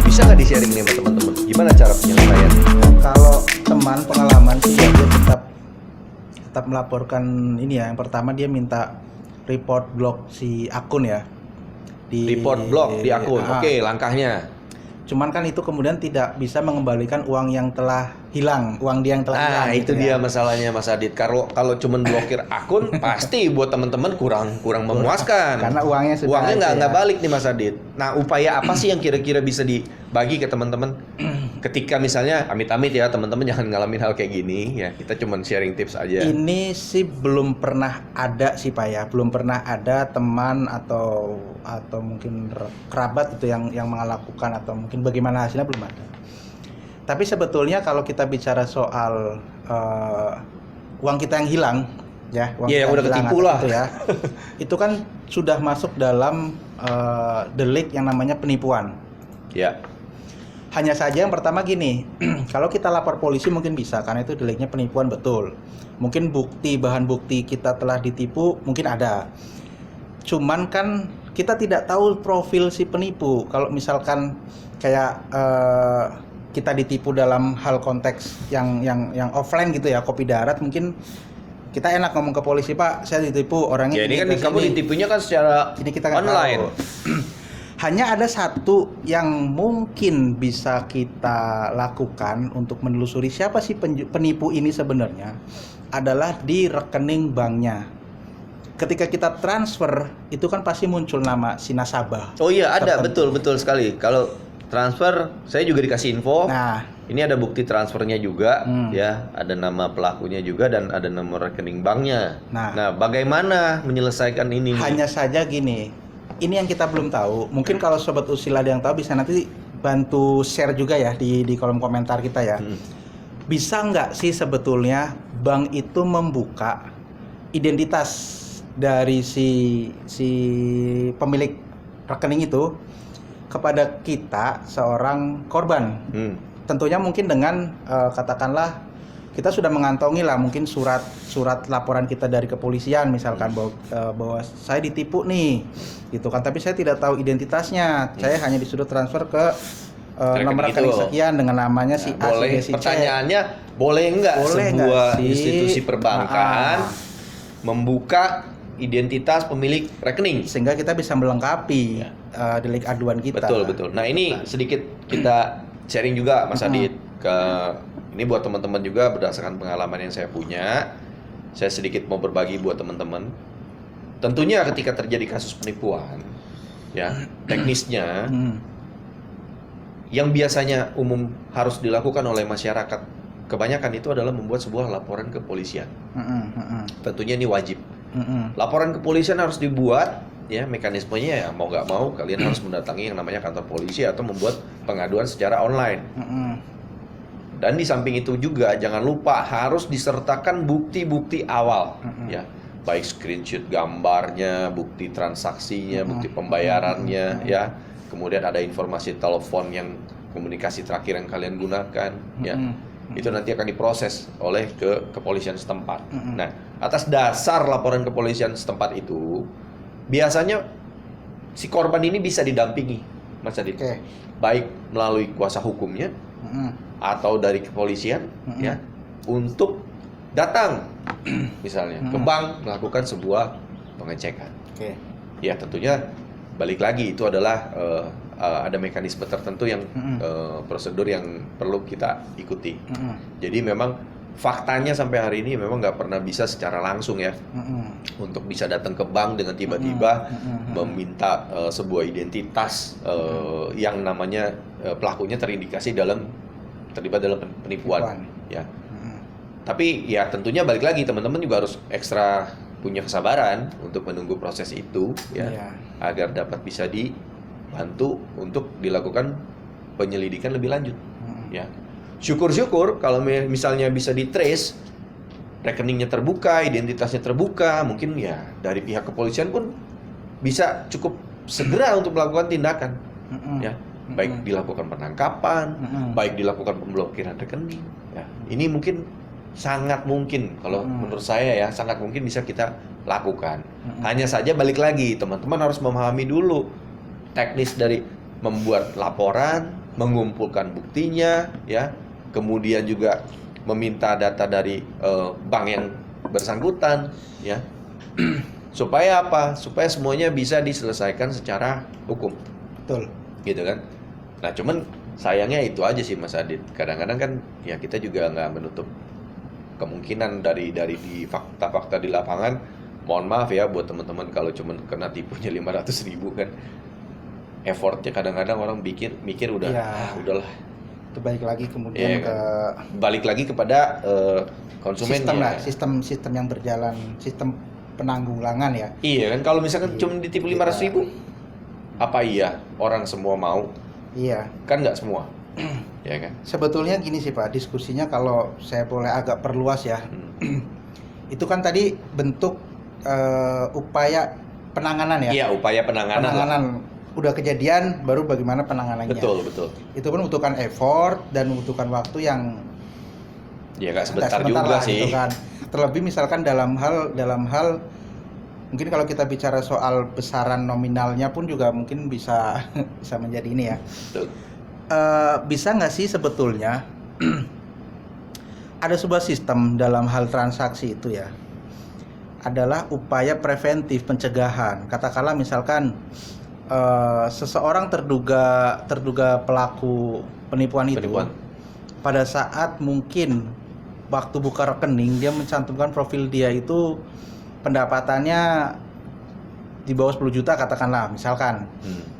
Bisa nggak di-sharing nih sama teman-teman? Gimana cara penyelesaiannya? Kalau teman pengalaman sih ya dia tetap melaporkan ini ya. Yang pertama dia minta report blog si akun ya. Report blog di akun. Oke, langkahnya. Cuman kan itu kemudian tidak bisa mengembalikan uang yang telah hilang, uang dia yang telah hilang. Nah, itu gitu dia ya. masalahnya Mas Adit. Kalau cuman blokir akun pasti buat teman-teman kurang memuaskan. Karena uangnya sudah ada nggak ya. balik nih Mas Adit. Nah, upaya apa sih yang kira-kira bisa dibagi ke teman-teman? Ketika misalnya amit-amit ya teman-teman jangan ngalamin hal kayak gini ya. Kita cuman sharing tips aja. Ini sih belum pernah ada sih Pak ya, belum pernah ada teman atau mungkin kerabat itu yang melakukan atau mungkin bagaimana hasilnya belum ada. Tapi sebetulnya kalau kita bicara soal uang kita yang hilang ya, uang Iya, yang kita udah hilang ketipu atas lah. itu ya, itu kan sudah masuk dalam delik yang namanya penipuan. Ya. Hanya saja yang pertama gini, kalau kita lapor polisi mungkin bisa karena itu deliknya penipuan betul. Mungkin bahan bukti kita telah ditipu mungkin ada. Cuman kan kita tidak tahu profil si penipu. Kalau misalkan kayak kita ditipu dalam hal konteks yang offline gitu ya, kopi darat, mungkin kita enak ngomong ke polisi, Pak, saya ditipu orangnya. Ya, ini kan kamu ditipunya kan secara ini kita nggak online. tahu. Hanya ada satu yang mungkin bisa kita lakukan untuk menelusuri siapa sih penipu ini sebenarnya, adalah di rekening banknya. Ketika kita transfer, itu kan pasti muncul nama si nasabah. Oh iya, ada, tertentu. betul sekali. Kalau transfer, saya juga dikasih info. Nah, Ini ada bukti transfernya juga, Hmm. ya, ada nama pelakunya juga dan ada nomor rekening banknya. Nah, bagaimana menyelesaikan ini? hanya saja gini, ini yang kita belum tahu. Mungkin kalau Sobat Usil ada yang tahu bisa nanti bantu share juga ya di kolom komentar kita ya. Bisa nggak sih sebetulnya bank itu membuka identitas dari si pemilik rekening itu kepada kita seorang korban? Tentunya mungkin dengan katakanlah kita sudah mengantongi lah mungkin surat laporan kita dari kepolisian misalkan bahwa saya ditipu nih gitu kan, tapi saya tidak tahu identitasnya, saya hanya disuruh transfer ke nomor rekening sekian dengan namanya si A, boleh, si B, si C. pertanyaannya boleh nggak sebuah institusi perbankan membuka identitas pemilik rekening sehingga kita bisa melengkapi delik aduan kita. betul. Nah, ini sedikit kita sharing juga Mas Adit ini buat teman-teman juga berdasarkan pengalaman yang saya punya. Saya sedikit mau berbagi buat teman-teman. Tentunya ketika terjadi kasus penipuan, ya teknisnya yang biasanya umum harus dilakukan oleh masyarakat kebanyakan itu adalah membuat sebuah laporan ke kepolisian. Tentunya ini wajib. Laporan kepolisian harus dibuat, ya mekanismenya ya mau nggak mau kalian harus mendatangi yang namanya kantor polisi atau membuat pengaduan secara online. Dan di samping itu juga jangan lupa harus disertakan bukti-bukti awal, ya baik screenshot gambarnya, bukti transaksinya, bukti pembayarannya, ya kemudian ada informasi telepon yang komunikasi terakhir yang kalian gunakan, ya itu nanti akan diproses oleh kepolisian setempat. Nah, atas dasar laporan kepolisian setempat itu biasanya si korban ini bisa didampingi, Mas Adit, baik melalui kuasa hukumnya atau dari kepolisian, ya untuk datang misalnya ke bank melakukan sebuah pengecekan. Ya tentunya balik lagi itu adalah ada mekanisme tertentu yang prosedur yang perlu kita ikuti. Jadi memang faktanya sampai hari ini memang nggak pernah bisa secara langsung ya untuk bisa datang ke bank dengan tiba-tiba meminta sebuah identitas yang namanya pelakunya terindikasi terlibat dalam penipuan. Ya. Tapi ya tentunya balik lagi teman-teman juga harus ekstra punya kesabaran untuk menunggu proses itu ya, Iya. agar dapat bisa dibantu untuk dilakukan penyelidikan lebih lanjut ya. Syukur-syukur kalau misalnya bisa di-trace, rekeningnya terbuka, identitasnya terbuka, mungkin ya dari pihak kepolisian pun bisa cukup segera untuk melakukan tindakan ya, baik dilakukan penangkapan, baik dilakukan pemblokiran rekening ya. Ini mungkin sangat mungkin, kalau menurut saya ya, sangat mungkin bisa kita lakukan. Hanya saja balik lagi, teman-teman harus memahami dulu teknis dari membuat laporan, mengumpulkan buktinya ya, kemudian juga meminta data dari bank yang bersangkutan ya. Supaya apa? Supaya semuanya bisa diselesaikan secara hukum. Betul. Gitu kan. Nah, cuman sayangnya itu aja sih Mas Adit. Kadang-kadang kan ya kita juga nggak menutup kemungkinan dari di fakta-fakta di lapangan. Mohon maaf ya buat teman-teman kalau cuman kena tipunya 500.000 kan. Effortnya kadang-kadang orang mikir udah Ya. udahlah. Itu balik lagi kemudian Iya, balik lagi kepada konsumennya. sistem yang berjalan, sistem penanggulangan ya. Iya kan, kalau misalkan cuma ditipu 500.000, apa iya orang semua mau? Iya. Kan nggak semua. Ya kan? Sebetulnya gini sih Pak, diskusinya kalau saya boleh agak perluas ya. Itu kan tadi bentuk upaya penanganan ya. Iya, upaya penanganan. Udah kejadian, baru bagaimana penanganannya. Betul. Itu pun membutuhkan effort dan membutuhkan waktu yang Ya nggak sebentar juga juga lah, sih. gitu kan. Terlebih misalkan dalam hal mungkin kalau kita bicara soal besaran nominalnya pun juga mungkin bisa bisa menjadi ini ya. Betul. Bisa nggak sih sebetulnya ada sebuah sistem dalam hal transaksi itu ya, adalah upaya preventif pencegahan. Katakanlah misalkan seseorang terduga pelaku penipuan itu, pada saat mungkin waktu buka rekening dia mencantumkan profil dia itu pendapatannya di bawah 10 juta katakanlah misalkan.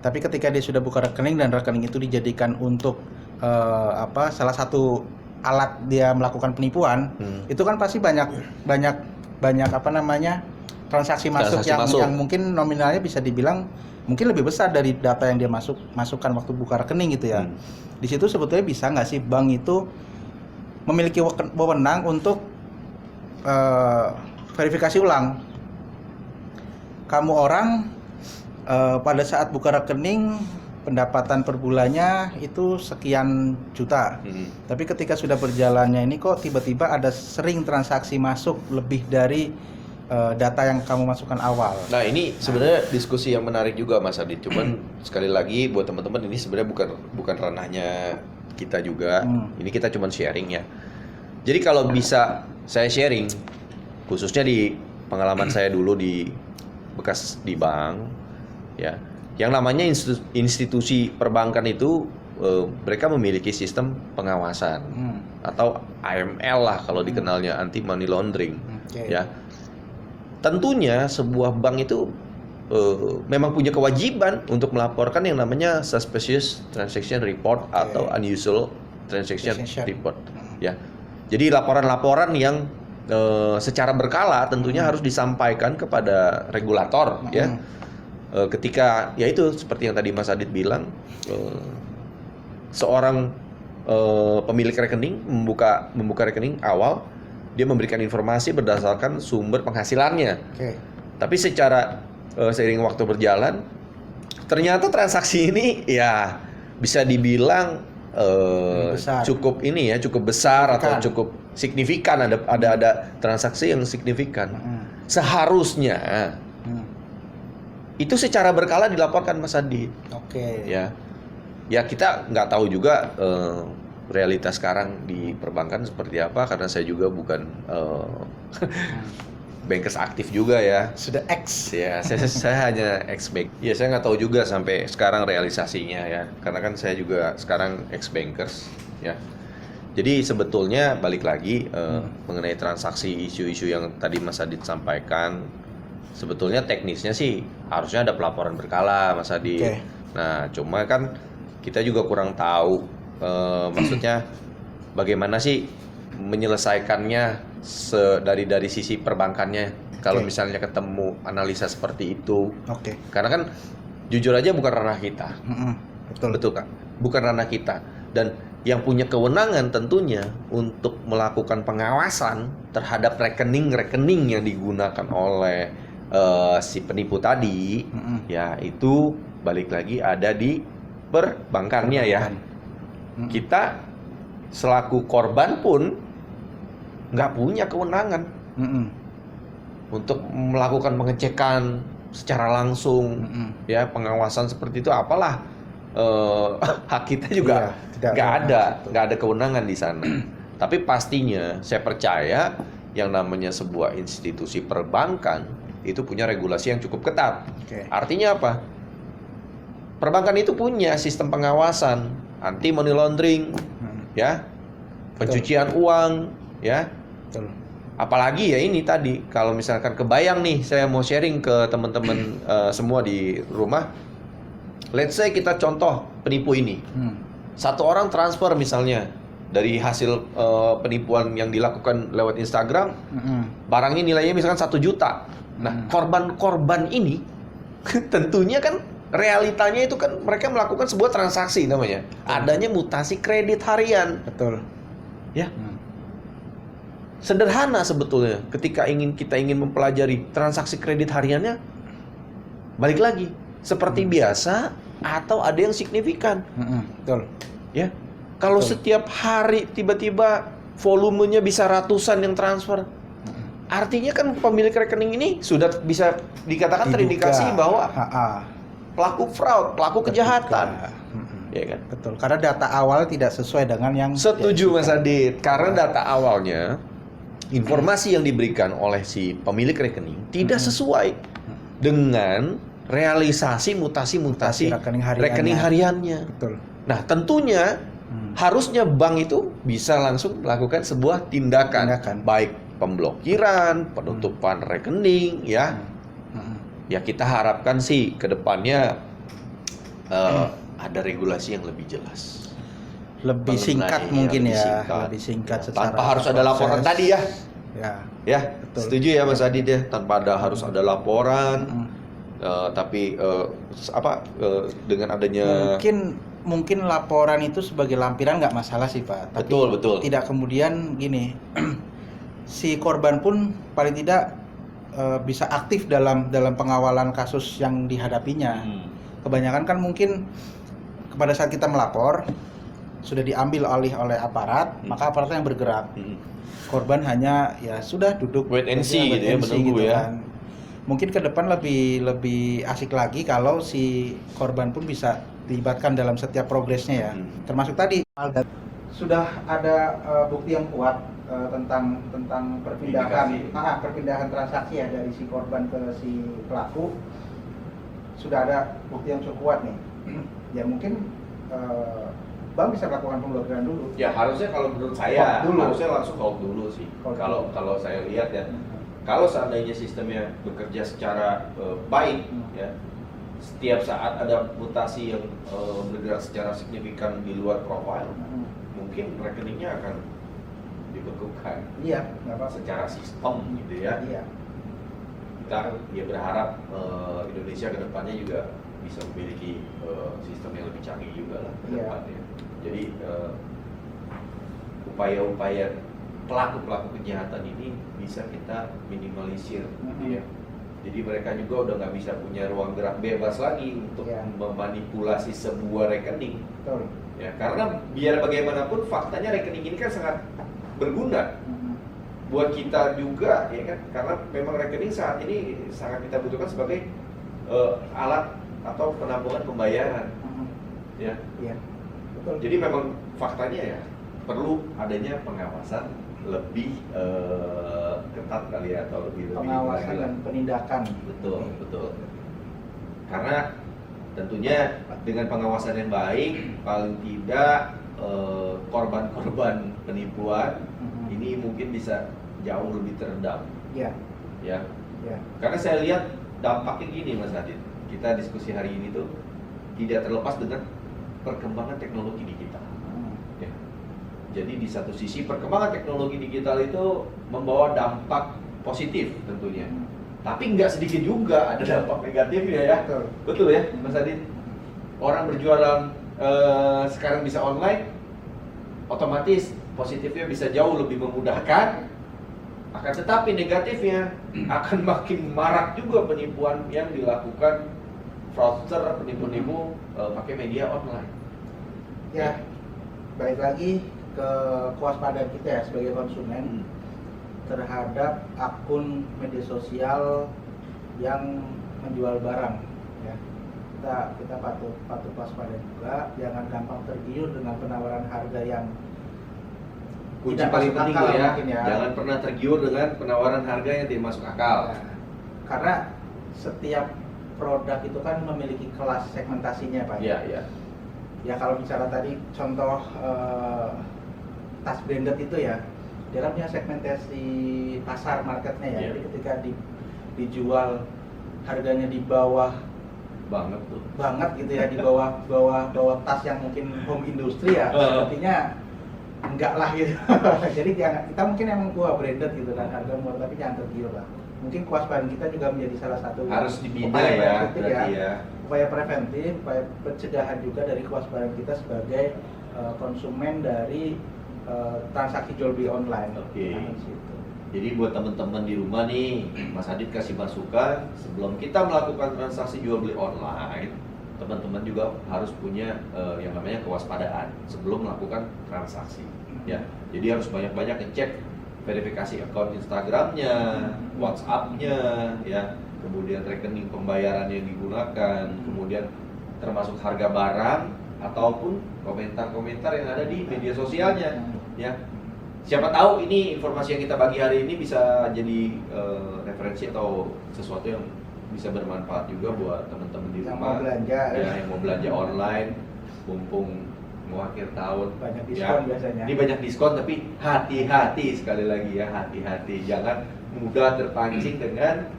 Tapi ketika dia sudah buka rekening dan rekening itu dijadikan untuk salah satu alat dia melakukan penipuan, itu kan pasti banyak transaksi masuk yang mungkin nominalnya bisa dibilang mungkin lebih besar dari data yang dia masukkan waktu buka rekening gitu ya. Di situ sebetulnya bisa nggak sih bank itu memiliki wewenang untuk verifikasi ulang. Kamu orang pada saat buka rekening pendapatan per bulannya itu sekian juta. Tapi ketika sudah berjalannya ini kok tiba-tiba ada sering transaksi masuk lebih dari data yang kamu masukkan awal. Nah, ini sebenarnya diskusi yang menarik juga Mas Adit. Cuman sekali lagi buat teman-teman, ini sebenarnya bukan ranahnya kita juga. Ini kita cuman sharing ya. Jadi kalau bisa saya sharing, khususnya di pengalaman saya dulu di bekas di bank ya. Yang namanya institusi perbankan itu mereka memiliki sistem pengawasan atau AML lah kalau dikenalnya, anti money laundering. Ya. Tentunya sebuah bank itu memang punya kewajiban untuk melaporkan yang namanya suspicious transaction report atau unusual transaction report ya. Jadi laporan-laporan yang secara berkala tentunya harus disampaikan kepada regulator ya. Ketika ya itu seperti yang tadi Mas Adit bilang, seorang pemilik rekening membuka rekening awal, dia memberikan informasi berdasarkan sumber penghasilannya. Tapi secara seiring waktu berjalan, ternyata transaksi ini ya bisa dibilang cukup besar atau cukup signifikan. Ada transaksi yang signifikan. Seharusnya itu secara berkala dilaporkan Mas Adit. Ya kita nggak tahu juga realitas sekarang di perbankan seperti apa, karena saya juga bukan bankers aktif juga ya. Sudah X ya, saya hanya ex bank ya. Saya nggak tahu juga sampai sekarang realisasinya ya, karena kan saya juga sekarang ex bankers ya. Jadi sebetulnya balik lagi mengenai transaksi, isu-isu yang tadi Mas Adit sampaikan, sebetulnya teknisnya sih harusnya ada pelaporan berkala Mas Adit. Nah cuma kan kita juga kurang tahu maksudnya bagaimana sih menyelesaikannya dari sisi perbankannya. Kalau Oke. misalnya ketemu analisa seperti itu, Oke. karena kan jujur aja bukan ranah kita, Betul. betul Kak, bukan ranah kita. Dan yang punya kewenangan tentunya untuk melakukan pengawasan terhadap rekening-rekening yang digunakan oleh si penipu tadi, ya itu balik lagi ada di perbankannya ya. Kita selaku korban pun nggak punya kewenangan untuk melakukan pengecekan secara langsung, ya pengawasan seperti itu apalah hak kita juga nggak ada kewenangan di sana. Tapi pastinya saya percaya yang namanya sebuah institusi perbankan itu punya regulasi yang cukup ketat. Artinya apa? Perbankan itu punya sistem pengawasan anti money laundering, ya, pencucian uang, ya. Apalagi ya ini tadi, kalau misalkan kebayang nih, saya mau sharing ke teman-teman semua di rumah. Let's say kita contoh penipu ini. Satu orang transfer misalnya dari hasil penipuan yang dilakukan lewat Instagram, barangnya nilainya misalkan 1 juta. Nah, korban-korban ini tentunya kan realitanya itu kan mereka melakukan sebuah transaksi namanya. Adanya mutasi kredit harian. Betul. Ya. Sederhana sebetulnya ketika kita ingin mempelajari transaksi kredit hariannya, balik lagi seperti biasa atau ada yang signifikan. Betul. Ya, kalau setiap hari tiba-tiba volumenya bisa ratusan yang transfer, artinya kan pemilik rekening ini sudah bisa dikatakan terindikasi bahwa pelaku fraud, pelaku kejahatan. Ya kan? Betul. Karena data awal tidak sesuai dengan yang setuju Mas Adit. Karena data awalnya informasi yang diberikan oleh si pemilik rekening tidak sesuai dengan realisasi mutasi rekening hariannya. Betul. Nah, tentunya harusnya bank itu bisa langsung melakukan sebuah tindakan. Baik pemblokiran, penutupan rekening, ya. Ya kita harapkan sih ke depannya ada regulasi yang lebih jelas. Lebih singkat mungkin ya, lebih singkat secara tanpa harus ada laporan tadi ya. Ya, betul. Setuju ya Mas Adit ya, tanpa harus ada laporan. Tapi dengan adanya mungkin laporan itu sebagai lampiran nggak masalah sih Pak. Tapi betul. Tidak kemudian gini, si korban pun paling tidak bisa aktif dalam pengawalan kasus yang dihadapinya. Kebanyakan kan mungkin pada saat kita melapor sudah diambil alih oleh aparat, maka aparat yang bergerak. Korban hanya ya sudah duduk wait and see gitu ya, menunggu gitu ya. Kan. Mungkin ke depan lebih asik lagi kalau si korban pun bisa dilibatkan dalam setiap progresnya ya. Termasuk tadi sudah ada bukti yang kuat tentang perpindahan transaksi ya dari si korban ke si pelaku. Sudah ada bukti yang cukup kuat nih. Ya mungkin bank bisa melakukan pemblokiran dulu. Ya harusnya kalau menurut saya harusnya langsung hold dulu sih. Kalau saya lihat ya, kalau seandainya sistemnya bekerja secara baik, ya setiap saat ada mutasi yang bergerak secara signifikan di luar profil, mungkin rekeningnya akan dibekukan. Iya, nggak apa-apa. Secara sistem gitu ya. Iya. Kita ya berharap Indonesia ke depannya juga bisa memiliki sistem yang lebih canggih juga lah ke depannya. Jadi upaya-upaya pelaku-pelaku kejahatan ini bisa kita minimalisir, gitu ya. Jadi mereka juga udah nggak bisa punya ruang gerak bebas lagi untuk memanipulasi sebuah rekening. Betul. Ya, karena biar bagaimanapun faktanya rekening ini kan sangat berguna buat kita juga, ya kan? Karena memang rekening saat ini sangat kita butuhkan sebagai alat atau penampungan pembayaran, ya. Betul. Jadi memang faktanya ya perlu adanya pengawasan lebih ketat kali ya, atau lebih pengawasan dan penindakan. Betul. Karena tentunya dengan pengawasan yang baik, paling tidak korban-korban penipuan ini mungkin bisa jauh lebih teredam. Ya. Karena saya lihat dampaknya gini Mas Adit. Kita diskusi hari ini tuh tidak terlepas dengan perkembangan teknologi digital. Ya. Jadi di satu sisi perkembangan teknologi digital itu membawa dampak positif tentunya. Tapi nggak sedikit juga ada dampak negatifnya ya. Betul. Betul ya, Mas Adit? Orang berjualan sekarang bisa online, otomatis positifnya bisa jauh lebih memudahkan. Akan tetapi negatifnya akan makin marak juga penipuan yang dilakukan fraudster, penipu-penipu pakai media online. Ya, balik lagi ke kewaspadaan kita ya sebagai konsumen terhadap akun media sosial yang menjual barang ya. Kita patut waspada juga, jangan gampang tergiur dengan penawaran harga yang Kunci tidak paling masuk penting akal tuh ya, mungkin ya. jangan pernah tergiur dengan penawaran harga yang tidak masuk akal. Ya, karena setiap produk itu kan memiliki kelas segmentasinya Pak. Iya, iya. Ya kalau bicara tadi contoh tas branded itu ya, dia kan punya segmentasi pasar marketnya ya. Iya. Jadi ketika dijual harganya di bawah Banget tuh. gitu ya, di bawah tas yang mungkin home industry ya, sepertinya enggak lah gitu. Jadi kita mungkin emang branded gitu kan, harga murah, tapi jangan tergiur lah. Mungkin kewaspadaan kita juga menjadi salah satu Harus dibina upaya ya, preventif berarti ya. upaya preventif, upaya pencegahan juga dari kewaspadaan kita sebagai konsumen dari transaksi jual beli online. Oke. Nah, di situ. Jadi buat teman-teman di rumah nih, Mas Adit kasih masukan sebelum kita melakukan transaksi jual beli online, teman-teman juga harus punya yang namanya kewaspadaan sebelum melakukan transaksi. Ya, jadi harus banyak-banyak ngecek verifikasi akun Instagramnya, WhatsApp-nya, ya, kemudian rekening pembayaran yang digunakan, kemudian termasuk harga barang ataupun komentar-komentar yang ada di media sosialnya, ya. Siapa tahu ini informasi yang kita bagi hari ini bisa jadi referensi atau sesuatu yang bisa bermanfaat juga buat teman-teman di Yang rumah. mau belanja, ya, yang mau belanja online, mumpung mau akhir tahun. banyak diskon biasanya. Ini banyak diskon, tapi hati-hati sekali lagi ya, hati-hati. Jangan mudah terpancing dengan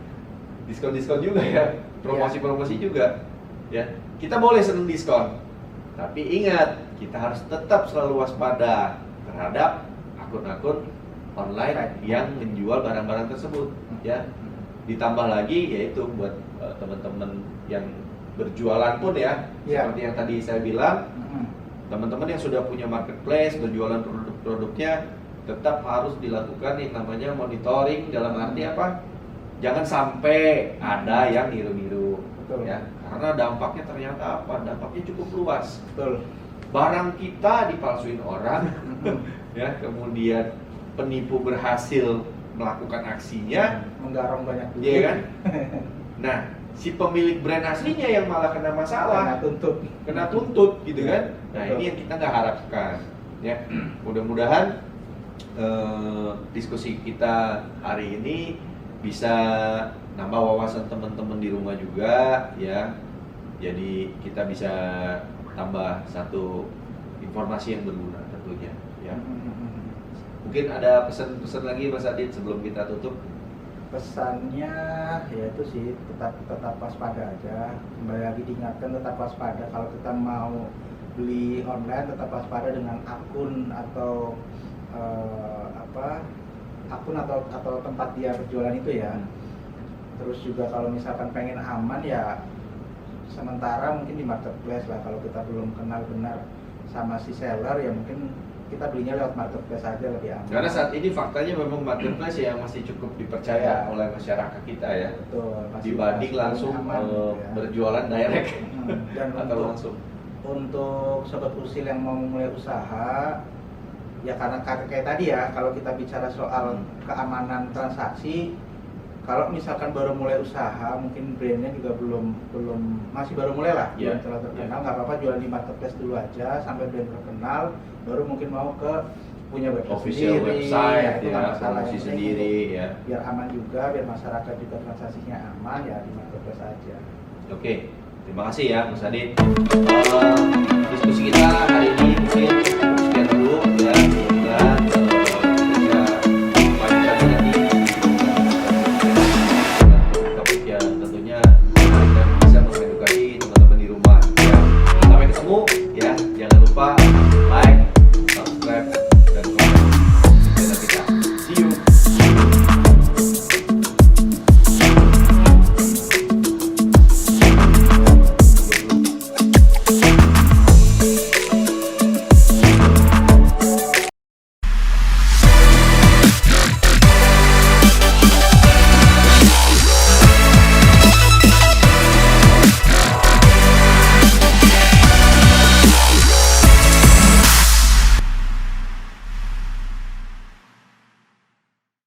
diskon-diskon juga ya, promosi-promosi juga. Ya, kita boleh seneng diskon, tapi ingat kita harus tetap selalu waspada terhadap akun-akun online yang menjual barang-barang tersebut. Ya, ditambah lagi yaitu buat teman-teman yang berjualan pun ya, seperti yang tadi saya bilang. Teman-teman yang sudah punya marketplace, berjualan produk-produknya, tetap harus dilakukan yang namanya monitoring. Dalam arti apa? Jangan sampai ada yang niru-niru, ya. Karena dampaknya ternyata apa? Dampaknya cukup luas. Betul. Barang kita dipalsuin orang, ya. Kemudian penipu berhasil melakukan aksinya, menggarong banyak duit. iya kan? Nah, si pemilik brand aslinya yang malah kena masalah, kena tuntut gitu kan. Nah, ini yang kita nggak harapkan ya. Mudah-mudahan diskusi kita hari ini bisa nambah wawasan teman-teman di rumah juga ya. Jadi kita bisa tambah satu informasi yang berguna tentunya ya. Mungkin ada pesan-pesan lagi Mas Adit sebelum kita tutup? Pesannya ya itu sih, tetap waspada aja. Kembali lagi diingatkan, tetap waspada. Kalau kita mau beli online, tetap waspada dengan akun atau atau tempat dia berjualan itu ya. Terus juga kalau misalkan pengen aman ya, sementara mungkin di marketplace lah. Kalau kita belum kenal benar sama si seller ya mungkin kita belinya lewat marketplace aja lebih aman. Karena saat ini faktanya memang marketplace ya masih cukup dipercaya oleh masyarakat kita ya. Betul, dibanding langsung aman, ya. berjualan direct dan atau langsung. Untuk sobat usil yang mau mulai usaha, ya karena kayak tadi ya, kalau kita bicara soal keamanan transaksi, kalau misalkan baru mulai usaha, mungkin brandnya juga belum masih baru mulai lah, belum terlalu terkenal, nggak apa-apa jualan di marketplace dulu aja sampai brand terkenal, baru mungkin mau ke punya official website ya, promosi sendiri ya. Biar aman juga, biar masyarakat juga transaksinya aman ya di marketplace aja. Oke, terima kasih ya Mas Adit. Diskusi kita hari ini mungkin